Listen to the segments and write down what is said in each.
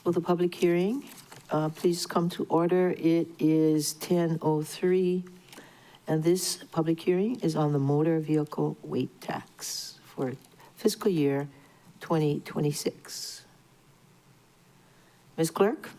Will the public hearing please come to order? It is 10:03, and this public hearing is on the motor vehicle weight tax for fiscal year 2026. Ms. Clerk,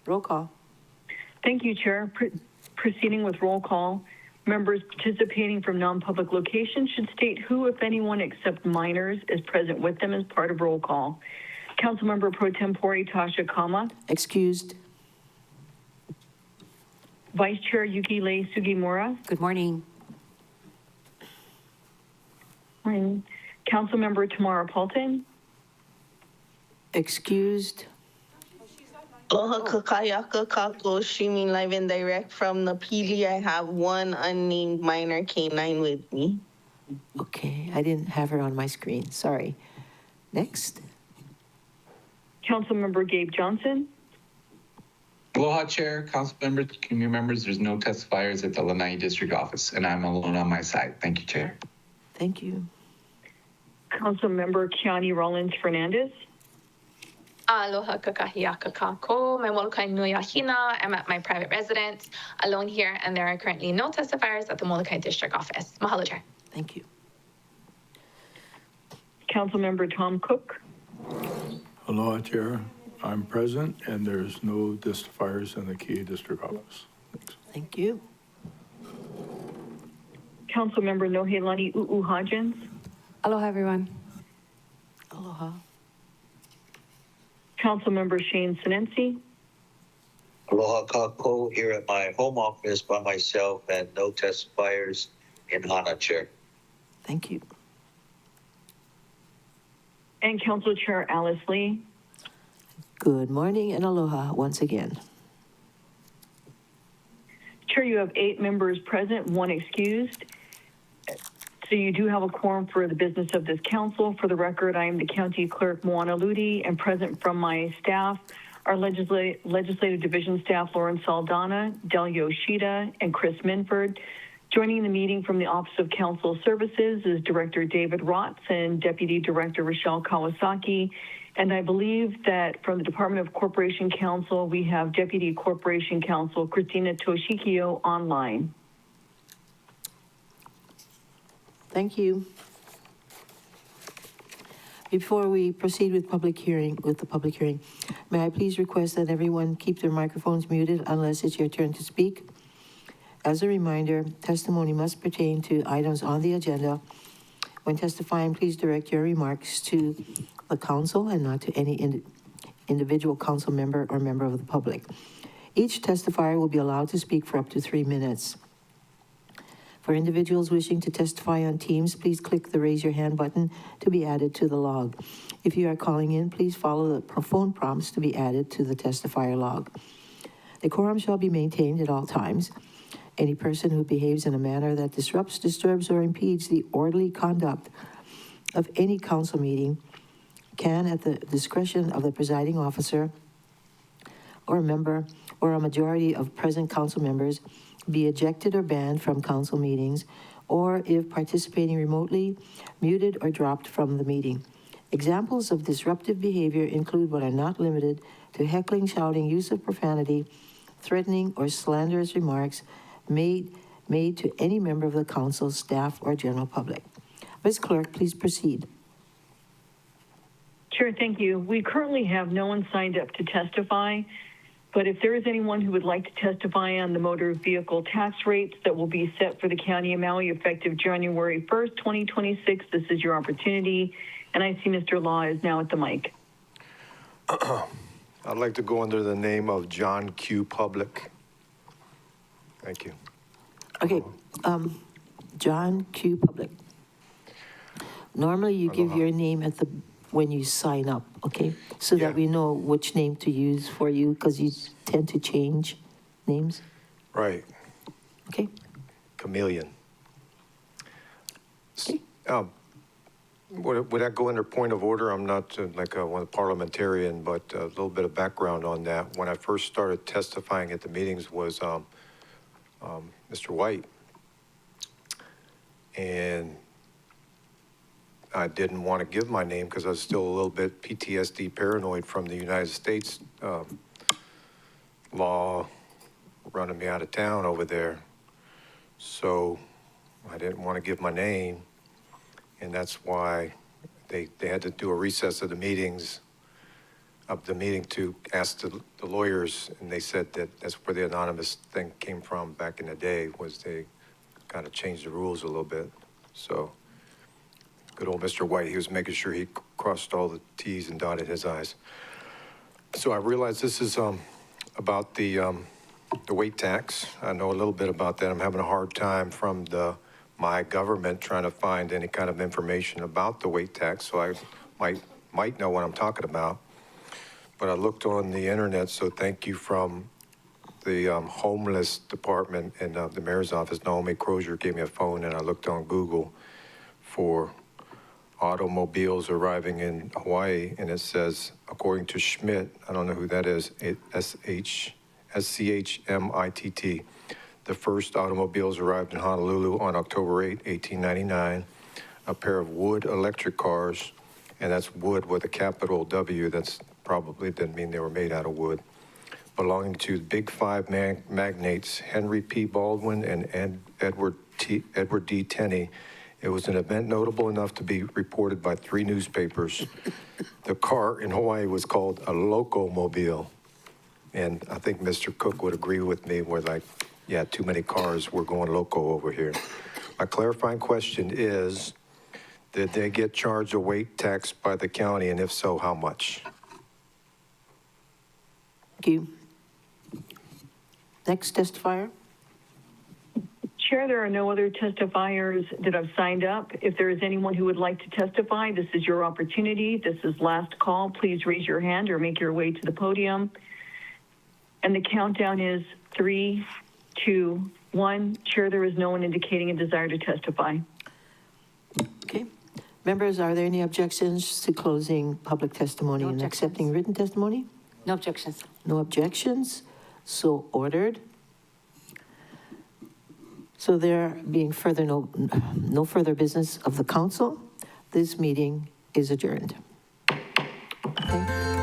roll call. Thank you, Chair. Proceeding with roll call, members participating from non-public locations should state who, if anyone, except minors, is present with them as part of roll call. Councilmember Pro Tempore Tasha Kama. Excused. Vice Chair Yuki Lei Sugimura. Good morning. Morning. Councilmember Tamara Paulton. Excused. Aloha kakayaka kako streaming live and direct from the Pili. I have one unnamed minor canine with me. Okay, I didn't have her on my screen. Sorry. Next. Councilmember Gabe Johnson. Aloha, Chair, council members, community members. There's no testifiers at the Lanai District Office, and I'm alone on my side. Thank you, Chair. Thank you. Councilmember Kiani Rollins Fernandez. Aloha kakahiaka kako, my Molokai nui ahina. I'm at my private residence, alone here, and there are currently no testifiers at the Molokai District Office. Mahalo, Chair. Thank you. Councilmember Tom Cook. Aloha, Chair. I'm present, and there's no testifiers in the Key District Office. Thanks. Thank you. Councilmember Nohelani U'u Hodgins. Aloha, everyone. Aloha. Councilmember Shane Sinensi. Aloha kako, here at my home office by myself and no testifiers in Hana, Chair. Thank you. And Council Chair Alice Lee. Good morning and aloha once again. Chair, you have 8 members present, 1 excused. So you do have a quorum for the business of this council. For the record, I am the County Clerk, Moana Ludi, and present from my staff, our Legislative Division staff, Lauren Saldana, Del Yoshida, and Chris Minford. Joining the meeting from the Office of Council Services is Director David Rotz and Deputy Director Rochelle Kawasaki. And I believe that from the Department of Corporation Counsel, we have Deputy Corporation Counsel Christina Toshikio online. Thank you. Before we proceed with the public hearing, may I please request that everyone keep their microphones muted unless it's your turn to speak? As a reminder, testimony must pertain to items on the agenda. When testifying, please direct your remarks to the council and not to any individual council member or member of the public. Each testifier will be allowed to speak for up to 3 minutes. For individuals wishing to testify on Teams, please click the raise your hand button to be added to the log. If you are calling in, please follow the phone prompts to be added to the testifier log. The quorum shall be maintained at all times. Any person who behaves in a manner that disrupts, disturbs, or impedes the orderly conduct of any council meeting can, at the discretion of the presiding officer or a member or a majority of present council members, be ejected or banned from council meetings, or if participating remotely, muted or dropped from the meeting. Examples of disruptive behavior include but are not limited to heckling, shouting, use of profanity, threatening, or slanderous remarks made to any member of the council, staff, or general public. Ms. Clerk, please proceed. Chair, thank you. We currently have no one signed up to testify, but if there is anyone who would like to testify on the motor vehicle tax rates that will be set for the County of Maui effective January 1st, 2026, this is your opportunity. And I see Mr. Law is now at the mic. I'd like to go under the name of John Q. Public. Thank you. Okay, John Q. Public. Normally you give your name at the when you sign up, okay? So Yeah. that we know which name to use for you, because you tend to change names, Right, okay? chameleon. Okay. Would that go under point of order? I'm not like a parliamentarian, but a little bit of background on that. When I first started testifying at the meetings was Mr. White. And I didn't want to give my name because I was still a little bit PTSD paranoid from the United States law running me out of town over there. So I didn't want to give my name, and that's why they had to do a recess of the meeting to ask the lawyers, and they said that that's where the anonymous thing came from back in the day, was they kind of changed the rules a little bit. So good old Mr. White, he was making sure he crossed all the T's and dotted his I's. So I realized this is about the weight tax. I know a little bit about that. I'm having a hard time from my government trying to find any kind of information about the weight tax, so I might know what I'm talking about. But I looked on the internet, so thank you from the homeless department in the mayor's office. Naomi Crozier gave me a phone, and I looked on Google for automobiles arriving in Hawaii, and it says, according to Schmidt, I don't know who that is, SCHMITT, the first automobiles arrived in Honolulu on October 8, 1899, a pair of Wood electric cars, and that's wood with a capital W. That's probably didn't mean they were made out of wood, belonging to Big Five magnates Henry P. Baldwin and Edward D. Tenney. It was an event notable enough to be reported by 3 newspapers. The car in Hawaii was called a locomobile. And I think Mr. Cook would agree with me. We're like, yeah, too many cars. We're going loco over here. My clarifying question is, did they get charged a weight tax by the county? And if so, how much? Thank you. Next testifier. Chair, there are no other testifiers that have signed up. If there is anyone who would like to testify, this is your opportunity. This is last call. Please raise your hand or make your way to the podium. And the countdown is 3, 2, 1. Chair, there is no one indicating a desire to testify. Okay. Members, are there any objections to closing public testimony No and objections. accepting written testimony? No objections. No objections, so ordered. So there being no further business of the council, this meeting is adjourned. Okay.